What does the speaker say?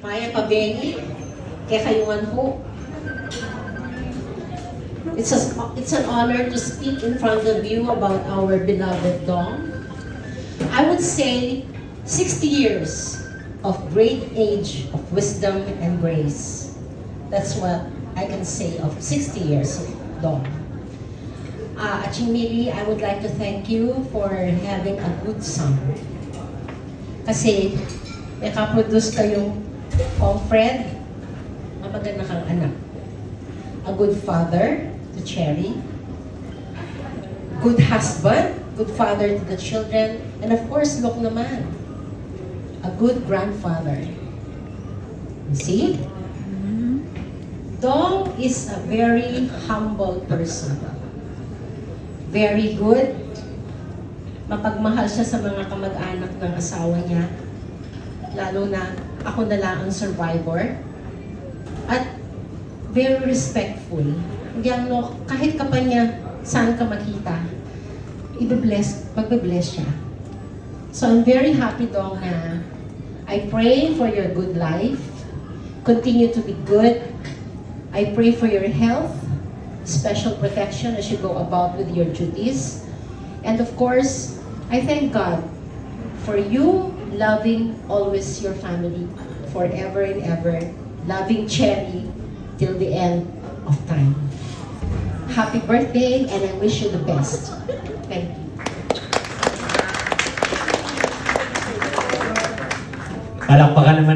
Maya Pabeni, kay Kayungan ho. It's an honor to speak in front of you about our beloved Dong. I would say 60 years of great age of wisdom and grace. That's what I can say of 60 years of Dong. Achimili, I would like to thank you for having a good son. Kasi may kaproduce kayong Fred, maganda kang anak. A good father to Cherry, good husband, good father to the children, and of course, look naman, a good grandfather. You see? Dong is a very humble person. Very good. Mapagmahal siya sa mga kamag-anak ng asawa niya. Lalo na ako na lang ang survivor. At very respectful. Kahit ka pa niya, saan ka makita, magbe-bless siya. So I'm very happy, Dong, na I pray for your good life. Continue to be good. I pray for your health, special protection as you go about with your duties. And of course, I thank God for you loving always your family forever and ever, loving Cherry till the end of time. Happy birthday, and I wish you the best. Thank you. Palakpakan naman